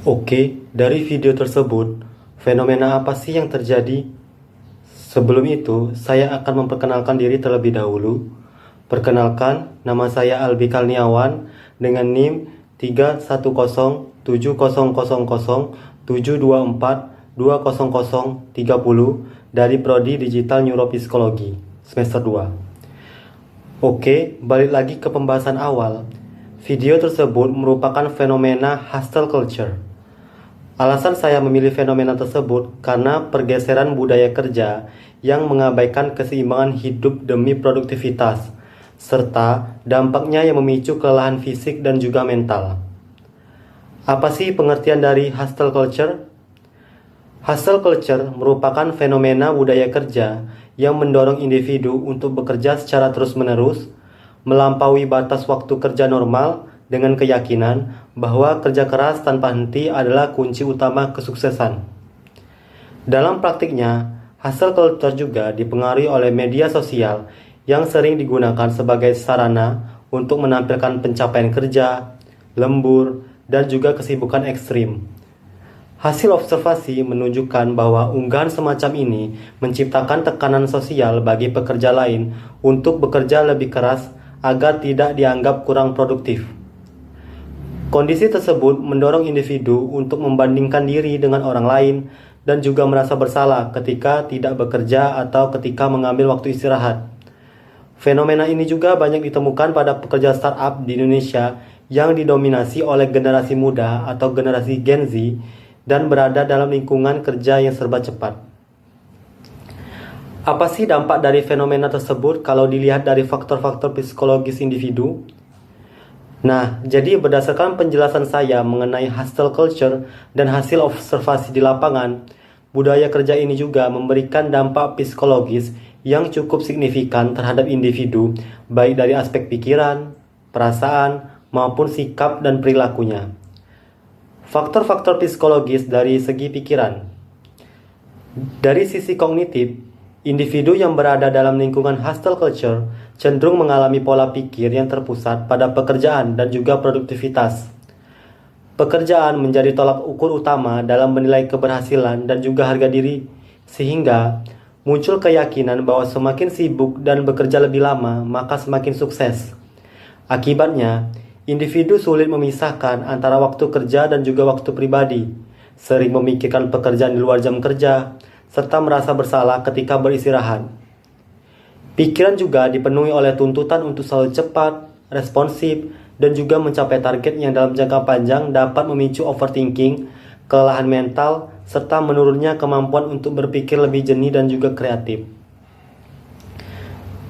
Oke, dari video tersebut, fenomena apa sih yang terjadi? Sebelum itu, saya akan memperkenalkan diri terlebih dahulu. Perkenalkan, nama saya Albi Kalniawan dengan NIM 31070000724200030 dari Prodi Digital Neuropsikologi, semester 2. Oke, balik lagi ke pembahasan awal. Video tersebut merupakan fenomena hustle culture. Alasan saya memilih fenomena tersebut karena pergeseran budaya kerja yang mengabaikan keseimbangan hidup demi produktivitas, serta dampaknya yang memicu kelelahan fisik dan juga mental. Apa sih pengertian dari hustle culture? Hustle culture merupakan fenomena budaya kerja yang mendorong individu untuk bekerja secara terus-menerus, melampaui batas waktu kerja normal, dengan keyakinan bahwa kerja keras tanpa henti adalah kunci utama kesuksesan. Dalam praktiknya, hustle culture juga dipengaruhi oleh media sosial yang sering digunakan sebagai sarana untuk menampilkan pencapaian kerja, lembur, dan juga kesibukan ekstrim. Hasil observasi menunjukkan bahwa unggahan semacam ini menciptakan tekanan sosial bagi pekerja lain untuk bekerja lebih keras agar tidak dianggap kurang produktif. Kondisi tersebut mendorong individu untuk membandingkan diri dengan orang lain dan juga merasa bersalah ketika tidak bekerja atau ketika mengambil waktu istirahat. Fenomena ini juga banyak ditemukan pada pekerja startup di Indonesia yang didominasi oleh generasi muda atau generasi Gen Z dan berada dalam lingkungan kerja yang serba cepat. Apa sih dampak dari fenomena tersebut kalau dilihat dari faktor-faktor psikologis individu? Nah, jadi berdasarkan penjelasan saya mengenai hustle culture dan hasil observasi di lapangan, budaya kerja ini juga memberikan dampak psikologis yang cukup signifikan terhadap individu, baik dari aspek pikiran, perasaan, maupun sikap dan perilakunya. Faktor-faktor psikologis dari segi pikiran. Dari sisi kognitif, individu yang berada dalam lingkungan hustle culture cenderung mengalami pola pikir yang terpusat pada pekerjaan dan juga produktivitas. Pekerjaan menjadi tolak ukur utama dalam menilai keberhasilan dan juga harga diri, sehingga muncul keyakinan bahwa semakin sibuk dan bekerja lebih lama, maka semakin sukses. Akibatnya, individu sulit memisahkan antara waktu kerja dan juga waktu pribadi, sering memikirkan pekerjaan di luar jam kerja, serta merasa bersalah ketika beristirahat. Pikiran juga dipenuhi oleh tuntutan untuk selalu cepat, responsif, dan juga mencapai target yang dalam jangka panjang dapat memicu overthinking, kelelahan mental, serta menurunnya kemampuan untuk berpikir lebih jernih dan juga kreatif.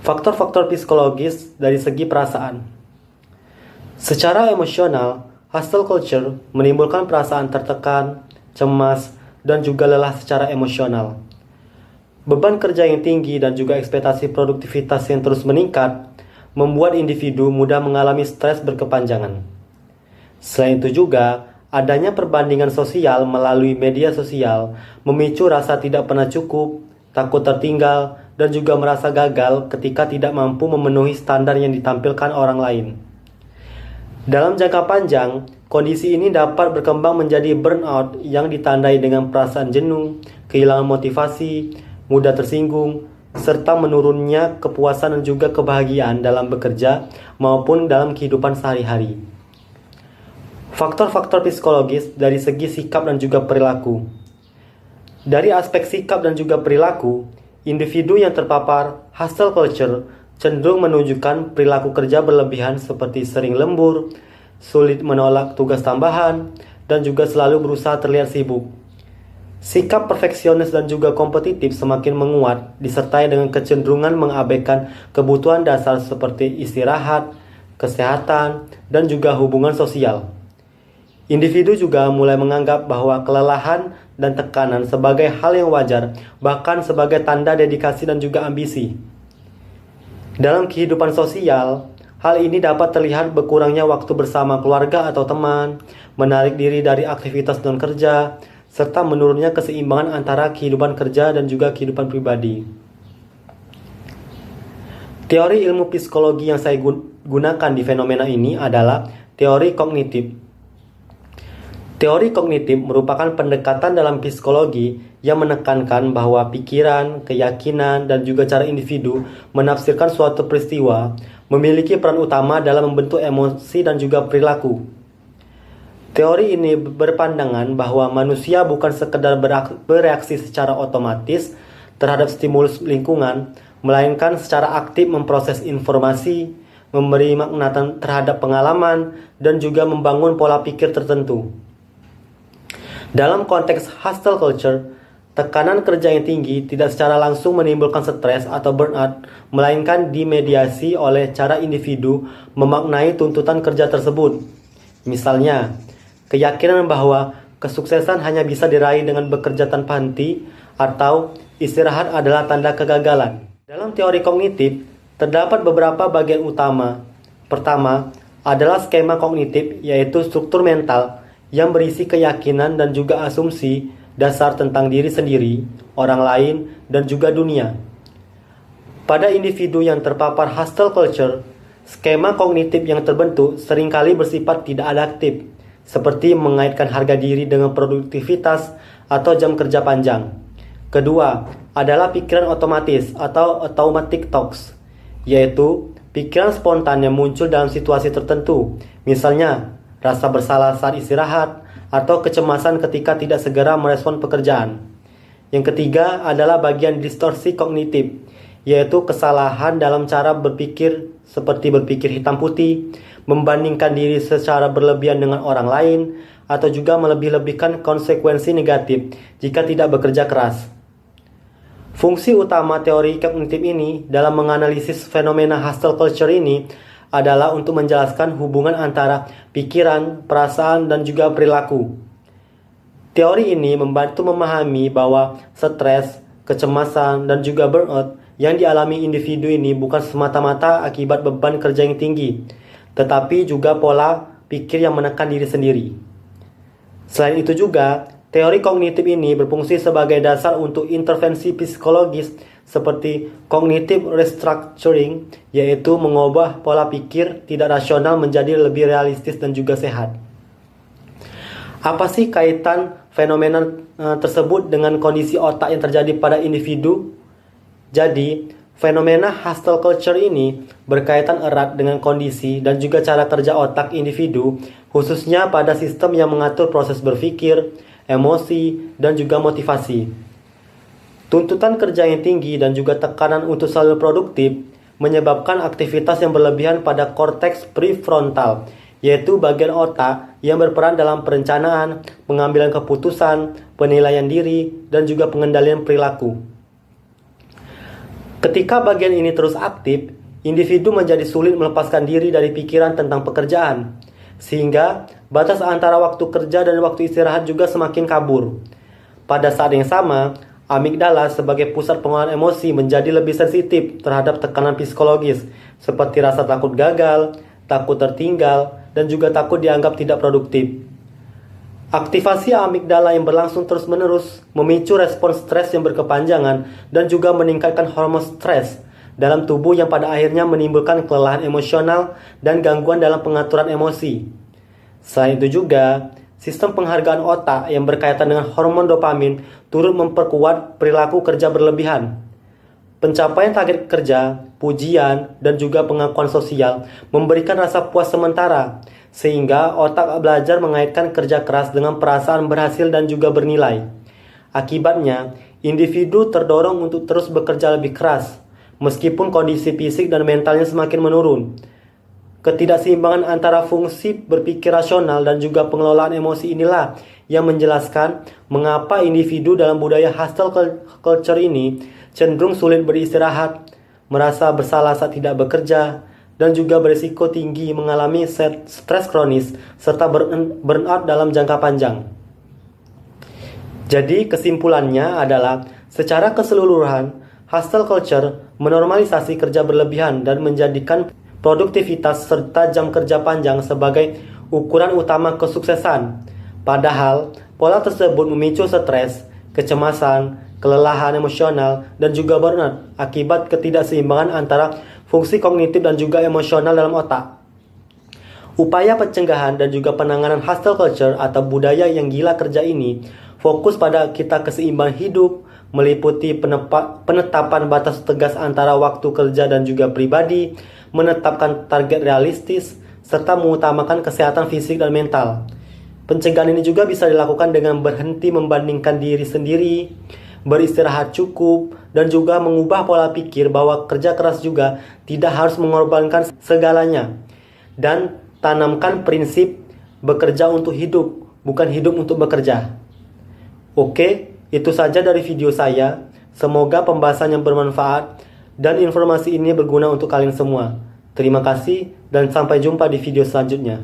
Faktor-faktor psikologis dari segi perasaan. Secara emosional, hustle culture menimbulkan perasaan tertekan, cemas, dan juga lelah secara emosional. Beban kerja yang tinggi dan juga ekspektasi produktivitas yang terus meningkat membuat individu mudah mengalami stres berkepanjangan. Selain itu juga, adanya perbandingan sosial melalui media sosial memicu rasa tidak pernah cukup, takut tertinggal, dan juga merasa gagal ketika tidak mampu memenuhi standar yang ditampilkan orang lain. Dalam jangka panjang, kondisi ini dapat berkembang menjadi burnout yang ditandai dengan perasaan jenuh, kehilangan motivasi, mudah tersinggung, serta menurunnya kepuasan dan juga kebahagiaan dalam bekerja maupun dalam kehidupan sehari-hari. Faktor-faktor psikologis dari segi sikap dan juga perilaku. Dari aspek sikap dan juga perilaku, individu yang terpapar hustle culture cenderung menunjukkan perilaku kerja berlebihan seperti sering lembur, sulit menolak tugas tambahan, dan juga selalu berusaha terlihat sibuk. Sikap perfeksionis dan juga kompetitif semakin menguat, disertai dengan kecenderungan mengabaikan kebutuhan dasar seperti istirahat, kesehatan, dan juga hubungan sosial. Individu juga mulai menganggap bahwa kelelahan dan tekanan sebagai hal yang wajar, bahkan sebagai tanda dedikasi dan juga ambisi. Dalam kehidupan sosial, hal ini dapat terlihat berkurangnya waktu bersama keluarga atau teman, menarik diri dari aktivitas non-kerja, serta menurunnya keseimbangan antara kehidupan kerja dan juga kehidupan pribadi. Teori ilmu psikologi yang saya gunakan di fenomena ini adalah teori kognitif. Teori kognitif merupakan pendekatan dalam psikologi yang menekankan bahwa pikiran, keyakinan, dan juga cara individu menafsirkan suatu peristiwa memiliki peran utama dalam membentuk emosi dan juga perilaku. Teori ini berpandangan bahwa manusia bukan sekedar bereaksi secara otomatis terhadap stimulus lingkungan, melainkan secara aktif memproses informasi, memberi makna terhadap pengalaman, dan juga membangun pola pikir tertentu. Dalam konteks hustle culture, tekanan kerja yang tinggi tidak secara langsung menimbulkan stres atau burnout, melainkan dimediasi oleh cara individu memaknai tuntutan kerja tersebut. Misalnya, keyakinan bahwa kesuksesan hanya bisa diraih dengan bekerja tanpa henti atau istirahat adalah tanda kegagalan. Dalam teori kognitif, terdapat beberapa bagian utama. Pertama, adalah skema kognitif, yaitu struktur mental yang berisi keyakinan dan juga asumsi dasar tentang diri sendiri, orang lain, dan juga dunia. Pada individu yang terpapar hustle culture, skema kognitif yang terbentuk seringkali bersifat tidak adaptif, seperti mengaitkan harga diri dengan produktivitas atau jam kerja panjang. Kedua, adalah pikiran otomatis atau automatic thoughts, yaitu pikiran spontan yang muncul dalam situasi tertentu, misalnya rasa bersalah saat istirahat, atau kecemasan ketika tidak segera merespon pekerjaan. Yang ketiga adalah bagian distorsi kognitif, yaitu kesalahan dalam cara berpikir seperti berpikir hitam putih, membandingkan diri secara berlebihan dengan orang lain, atau juga melebih-lebihkan konsekuensi negatif jika tidak bekerja keras. Fungsi utama teori kognitif ini dalam menganalisis fenomena hustle culture ini adalah untuk menjelaskan hubungan antara pikiran, perasaan, dan juga perilaku. Teori ini membantu memahami bahwa stres, kecemasan, dan juga burnout yang dialami individu ini bukan semata-mata akibat beban kerja yang tinggi, tetapi juga pola pikir yang menekan diri sendiri. Selain itu juga, teori kognitif ini berfungsi sebagai dasar untuk intervensi psikologis seperti cognitive restructuring, yaitu mengubah pola pikir tidak rasional menjadi lebih realistis dan juga sehat. Apa sih kaitan fenomena tersebut dengan kondisi otak yang terjadi pada individu? Jadi, fenomena hustle culture ini berkaitan erat dengan kondisi dan juga cara kerja otak individu, khususnya pada sistem yang mengatur proses berpikir, emosi, dan juga motivasi. Tuntutan kerja yang tinggi dan juga tekanan untuk selalu produktif menyebabkan aktivitas yang berlebihan pada korteks prefrontal, yaitu bagian otak yang berperan dalam perencanaan, pengambilan keputusan, penilaian diri, dan juga pengendalian perilaku. Ketika bagian ini terus aktif, individu menjadi sulit melepaskan diri dari pikiran tentang pekerjaan, sehingga batas antara waktu kerja dan waktu istirahat juga semakin kabur. Pada saat yang sama, amigdala sebagai pusat pengolahan emosi menjadi lebih sensitif terhadap tekanan psikologis seperti rasa takut gagal, takut tertinggal, dan juga takut dianggap tidak produktif. Aktivasi amigdala yang berlangsung terus-menerus memicu respons stres yang berkepanjangan dan juga meningkatkan hormon stres dalam tubuh yang pada akhirnya menimbulkan kelelahan emosional dan gangguan dalam pengaturan emosi. Selain itu juga, sistem penghargaan otak yang berkaitan dengan hormon dopamin turut memperkuat perilaku kerja berlebihan. Pencapaian target kerja, pujian, dan juga pengakuan sosial memberikan rasa puas sementara, sehingga otak belajar mengaitkan kerja keras dengan perasaan berhasil dan juga bernilai. Akibatnya, individu terdorong untuk terus bekerja lebih keras, meskipun kondisi fisik dan mentalnya semakin menurun. Ketidakseimbangan antara fungsi berpikir rasional dan juga pengelolaan emosi inilah yang menjelaskan mengapa individu dalam budaya hustle culture ini cenderung sulit beristirahat, merasa bersalah saat tidak bekerja, dan juga berisiko tinggi mengalami stres kronis serta burnout dalam jangka panjang. Jadi kesimpulannya adalah secara keseluruhan, hustle culture menormalisasi kerja berlebihan dan menjadikan produktivitas serta jam kerja panjang sebagai ukuran utama kesuksesan. Padahal, pola tersebut memicu stres, kecemasan, kelelahan emosional, dan juga burnout akibat ketidakseimbangan antara fungsi kognitif dan juga emosional dalam otak. Upaya pencegahan dan juga penanganan hustle culture atau budaya yang gila kerja ini fokus pada kita keseimbangan hidup, meliputi penetapan batas tegas antara waktu kerja dan juga pribadi, menetapkan target realistis, serta mengutamakan kesehatan fisik dan mental. Pencegahan ini juga bisa dilakukan dengan berhenti membandingkan diri sendiri, beristirahat cukup, dan juga mengubah pola pikir bahwa kerja keras juga tidak harus mengorbankan segalanya. Dan tanamkan prinsip bekerja untuk hidup, bukan hidup untuk bekerja. Oke, itu saja dari video saya. Semoga pembahasan yang bermanfaat dan informasi ini berguna untuk kalian semua. Terima kasih dan sampai jumpa di video selanjutnya.